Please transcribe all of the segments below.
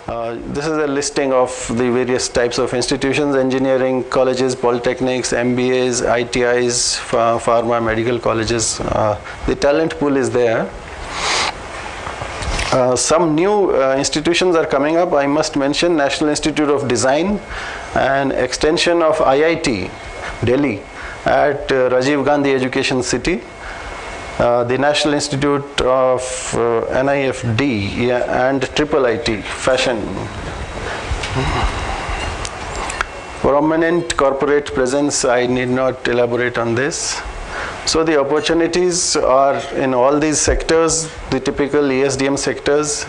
This is a listing of the various types of institutions: engineering colleges, polytechnics, MBAs, ITIs, pharma, medical colleges. The talent pool is there. Some new institutions are coming up. I must mention National Institute of Design, an extension of IIT, Delhi, at Rajiv Gandhi Education City. The National Institute of NIFD and Triple IT, Fashion. Prominent corporate presence, I need not elaborate on this. So the opportunities are in all these sectors, the typical ESDM sectors.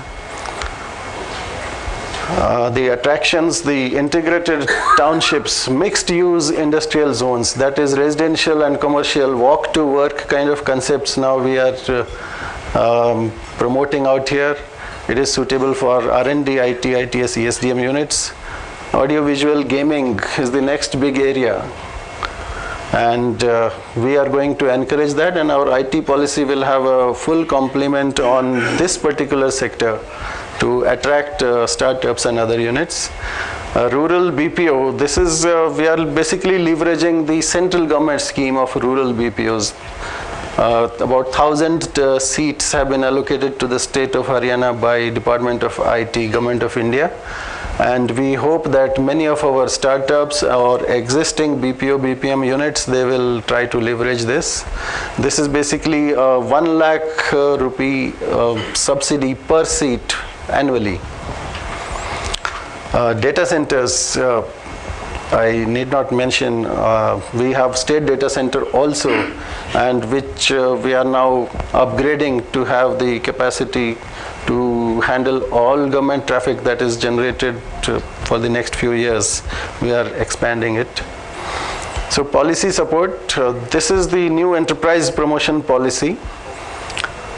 The attractions, the integrated townships, mixed use industrial zones, that is residential and commercial, walk to work kind of concepts now we are promoting out here. It is suitable for R&D, IT, ITS, ESDM units. Audiovisual gaming is the next big area. And we are going to encourage that, and our IT policy will have a full complement on this particular sector to attract startups and other units. Rural BPO, this is, we are basically leveraging the central government scheme of rural BPOs. About 1,000 seats have been allocated to the state of Haryana by Department of IT, Government of India. And we hope that many of our startups or existing BPO, BPM units, they will try to leverage this. This is basically a 1 lakh rupee subsidy per seat annually. Data centers, I need not mention, we have state data center also, and which we are now upgrading to have the capacity to handle all government traffic that is generated for the next few years. We are expanding it. So policy support, this is the new enterprise promotion policy.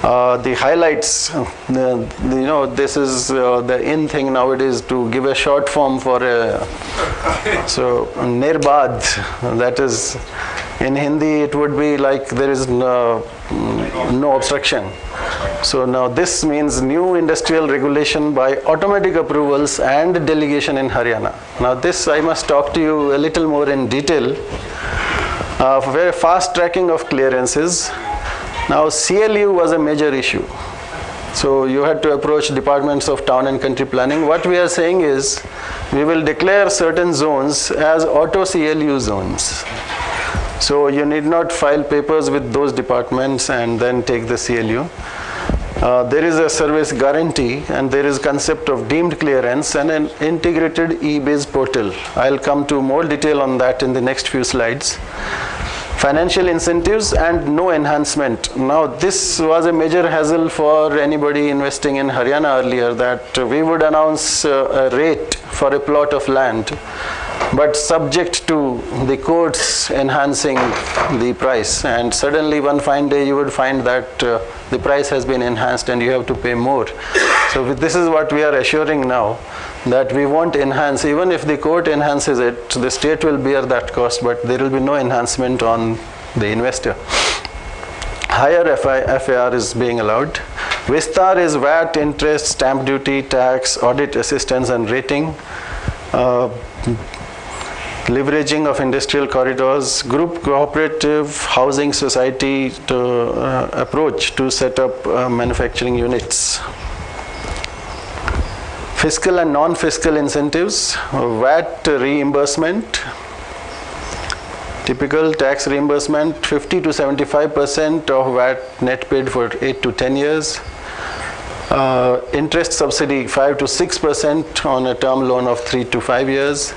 The highlights, this is the in thing nowadays, to give a short form for a, so Nirbad, that is, in Hindi it would be like there is no obstruction. So now this means new industrial regulation by automatic approvals and delegation in Haryana. Now this I must talk to you a little more in detail. Very fast tracking of clearances. Now CLU was a major issue. So you had to approach departments of town and country planning. What we are saying is, we will declare certain zones as auto CLU zones. So you need not file papers with those departments and then take the CLU. There is a service guarantee, and there is concept of deemed clearance and an integrated e-biz portal. I'll come to more detail on that in the next few slides. Financial incentives and no enhancement. Now this was a major hassle for anybody investing in Haryana earlier, that we would announce a rate for a plot of land, but subject to the courts enhancing the price, and suddenly one fine day you would find that the price has been enhanced and you have to pay more. So this is what we are assuring now, that we won't enhance. Even if the court enhances it, the state will bear that cost, but there will be no enhancement on the investor. Higher FAR is being allowed. Vistar is VAT, interest, stamp duty, tax, audit assistance and rating. Leveraging of industrial corridors, group cooperative housing society approach to set up manufacturing units. Fiscal and non-fiscal incentives, VAT reimbursement, typical tax reimbursement, 50 to 75% of VAT net paid for 8 to 10 years. Interest subsidy 5 to 6% on a term loan of 3 to 5 years.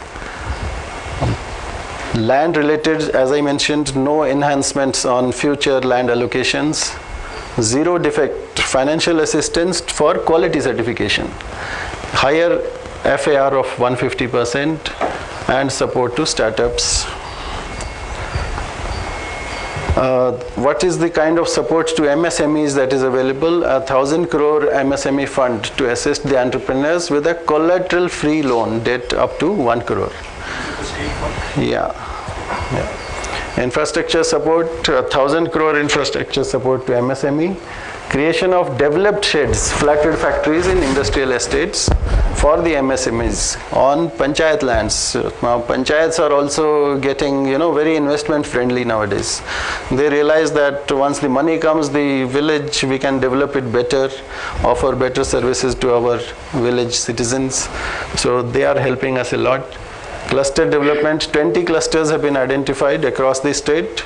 Land related, as I mentioned, no enhancements on future land allocations. Zero defect financial assistance for quality certification. Higher FAR of 150% and support to startups. What is the kind of support to MSMEs that is available? 1,000 crore MSME fund to assist the entrepreneurs with a collateral-free loan, debt up to 1 crore. Yeah. Infrastructure support, 1,000 crore infrastructure support to MSME. Creation of developed sheds, flatted factories in industrial estates for the MSMEs on panchayat lands. Now panchayats are also getting, very investment friendly nowadays. They realize that once the money comes, the village, we can develop it better, offer better services to our village citizens. So they are helping us a lot. Cluster development, 20 clusters have been identified across the state.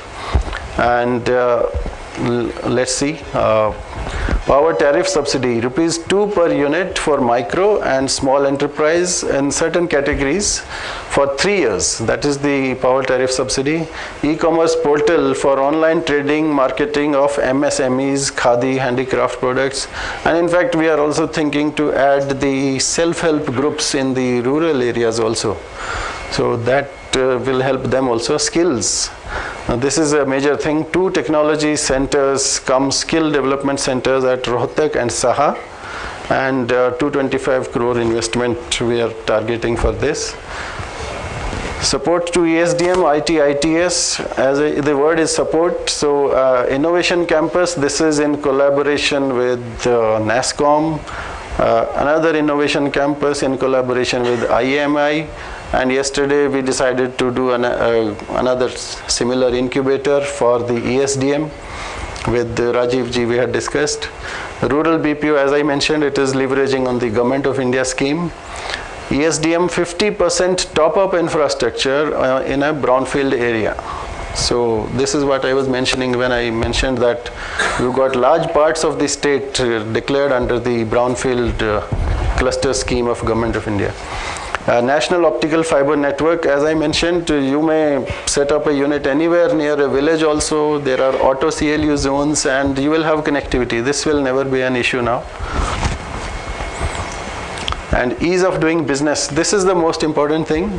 And let's see, power tariff subsidy, rupees 2 per unit for micro and small enterprise in certain categories for 3 years. That is the power tariff subsidy. E-commerce portal for online trading, marketing of MSMEs, khadi, handicraft products. And in fact, we are also thinking to add the self-help groups in the rural areas also. So that will help them also. Skills. Now this is a major thing. 2 technology centers come skill development centers at Rohtak and Saha, and 225 crore investment we are targeting for this. Support to ESDM, IT, ITS, the word is support. So Innovation Campus, this is in collaboration with NASSCOM, another Innovation Campus in collaboration with IMI, and yesterday we decided to do another similar incubator for the ESDM with Rajiv ji we had discussed. Rural BPO, as I mentioned, it is leveraging on the Government of India scheme. ESDM 50% top-up infrastructure in a brownfield area. So this is what I was mentioning when I mentioned that we've got large parts of the state declared under the brownfield cluster scheme of Government of India. National Optical Fiber Network, as I mentioned, you may set up a unit anywhere near a village also. There are auto CLU zones and you will have connectivity. This will never be an issue now. And ease of doing business. This is the most important thing.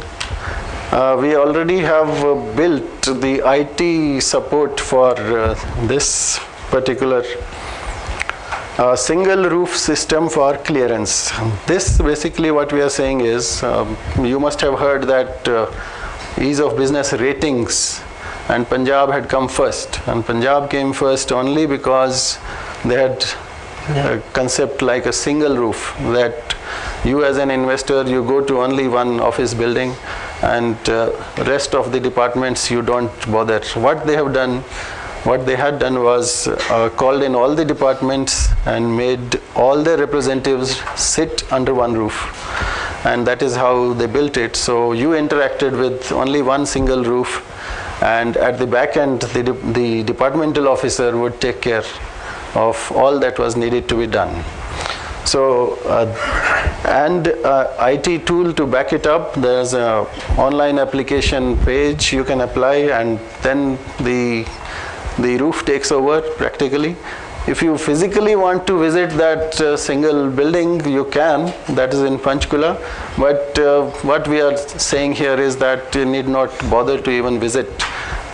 We already have built the IT support for this particular single roof system for clearance. This basically what we are saying is, you must have heard that ease of business ratings, and Punjab had come first. And Punjab came first only because they had a concept like a single roof, that you as an investor, you go to only one office building and rest of the departments you don't bother. What they had done was called in all the departments and made all their representatives sit under one roof. And that is how they built it. So you interacted with only one single roof, and at the back end, the departmental officer would take care of all that was needed to be done. So, and IT tool to back it up. There's an online application page you can apply, and then the roof takes over practically. If you physically want to visit that single building, you can. That is in Panchkula. But what we are saying here is that you need not bother to even visit.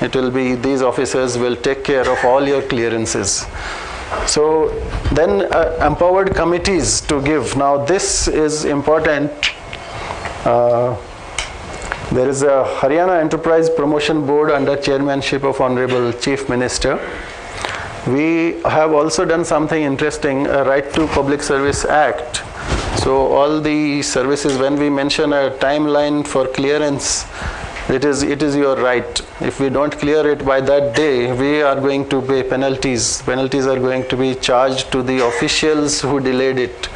It will be, these officers will take care of all your clearances. So then empowered committees to give. Now this is important. There is a Haryana Enterprise Promotion Board under chairmanship of Honorable Chief Minister. We have also done something interesting, a Right to Public Service Act. So all the services, when we mention a timeline for clearance, it is your right. If we don't clear it by that day, we are going to pay penalties. Penalties are going to be charged to the officials who delayed it.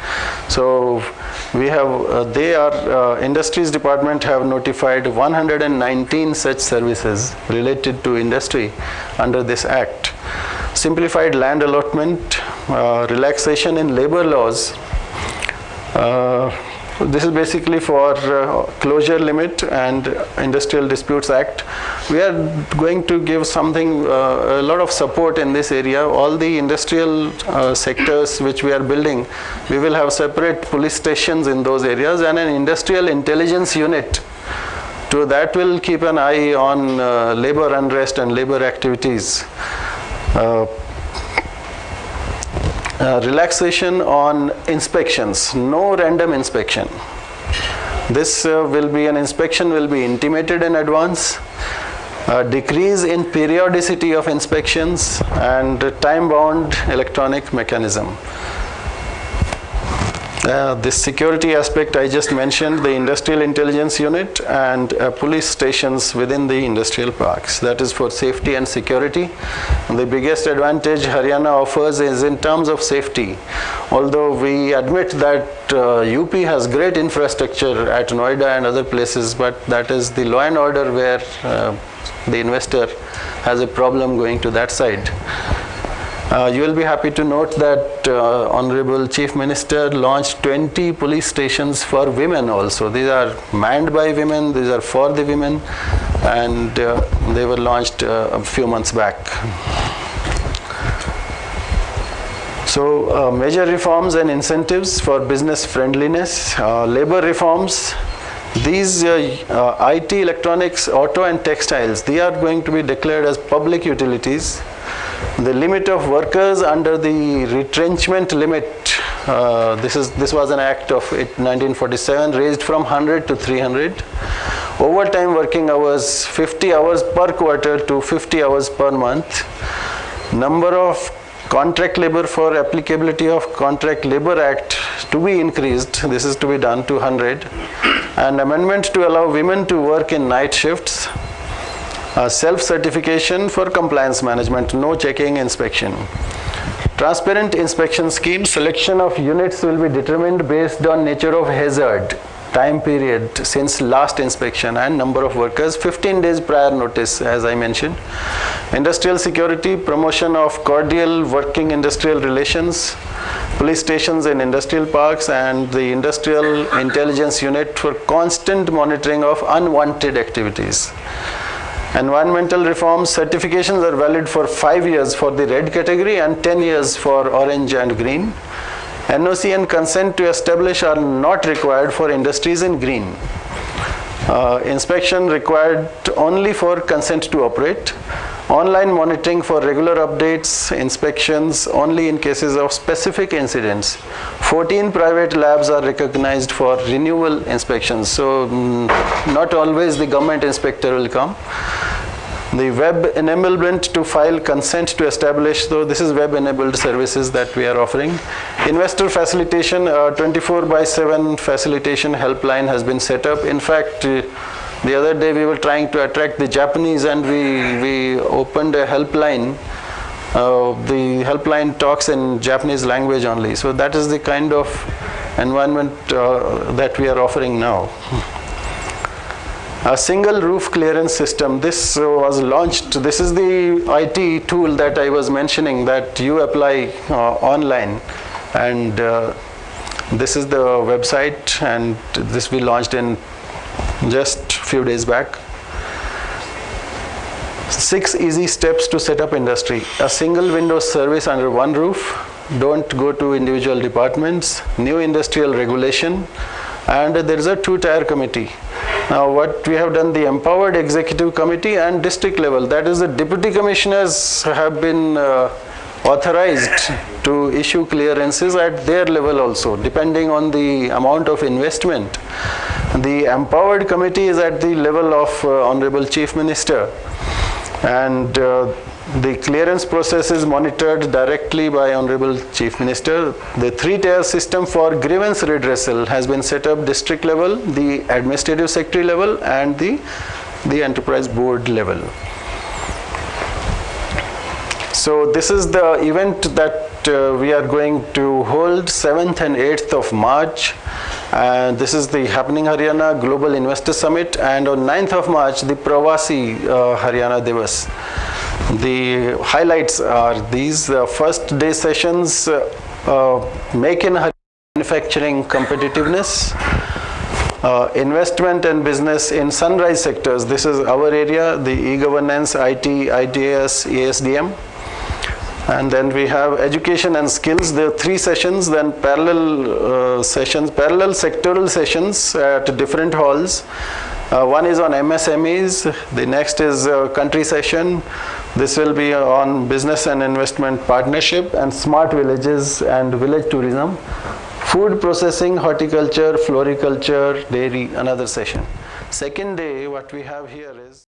So we have, Industries Department have notified 119 such services related to industry under this act. Simplified land allotment, relaxation in labor laws. This is basically for closure limit and Industrial Disputes Act. We are going to give something, a lot of support in this area. All the industrial sectors which we are building, we will have separate police stations in those areas and an industrial intelligence unit. So that will keep an eye on labor unrest and labor activities. Relaxation on inspections, no random inspection. This inspection will be intimated in advance. Decrease in periodicity of inspections and time-bound electronic mechanism. This security aspect I just mentioned, the Industrial Intelligence Unit and police stations within the industrial parks. That is for safety and security. And the biggest advantage Haryana offers is in terms of safety. Although we admit that UP has great infrastructure at Noida and other places, but that is the law and order where the investor has a problem going to that side. You will be happy to note that Honorable Chief Minister launched 20 police stations for women also. These are manned by women, these are for the women, and they were launched a few months back. So major reforms and incentives for business friendliness, labor reforms. These IT, electronics, auto and textiles, they are going to be declared as public utilities. The limit of workers under the retrenchment limit, this was an act of 1947, raised from 100 to 300. Overtime working hours, 50 hours per quarter to 50 hours per month. Number of contract labor for applicability of Contract Labor Act to be increased. This is to be done to 100. And amendment to allow women to work in night shifts. Self-certification for compliance management, no checking, inspection. Transparent inspection scheme, selection of units will be determined based on nature of hazard, time period since last inspection and number of workers, 15 days prior notice as I mentioned. Industrial security, promotion of cordial working industrial relations, police stations in industrial parks and the Industrial Intelligence Unit for constant monitoring of unwanted activities. Environmental reforms, certifications are valid for 5 years for the red category and 10 years for orange and green. NOC and consent to establish are not required for industries in green. Inspection required only for consent to operate. Online monitoring for regular updates, inspections only in cases of specific incidents. 14 private labs are recognized for renewal inspections. So not always the government inspector will come. The web enablement to file consent to establish, so this is web enabled services that we are offering. Investor facilitation, 24/7 facilitation helpline has been set up. In fact, the other day we were trying to attract the Japanese and we opened a helpline. The helpline talks in Japanese language only. So that is the kind of environment that we are offering now. A single roof clearance system, this was launched. This is the IT tool that I was mentioning that you apply online, and this is the website, and this we launched in just few days back. 6 easy steps to set up industry. A single window service under one roof. Don't go to individual departments. New industrial regulation. And there is a 2-tier committee. Now what we have done, the empowered executive committee and district level, that is the deputy commissioners have been authorized to issue clearances at their level also, depending on the amount of investment. The empowered committee is at the level of Honorable Chief Minister, and the clearance process is monitored directly by Honorable Chief Minister. The 3-tier system for grievance redressal has been set up district level, the administrative secretary level, and the enterprise board level. So this is the event that we are going to hold 7th and 8th of March. And this is the Happening Haryana Global Investor Summit, and on 9th of March, the Pravasi Haryana Divas. The highlights are these. First day sessions, Make in Haryana Manufacturing Competitiveness, investment and business in sunrise sectors. This is our area, the e-governance, IT, ITAS, ASDM. And then we have education and skills. There are 3 sessions, then parallel sessions, parallel sectoral sessions at different halls. One is on MSMEs, the next is country session. This will be on business and investment partnership and smart villages and village tourism. Food processing, horticulture, floriculture, dairy, another session. Second day, what we have here is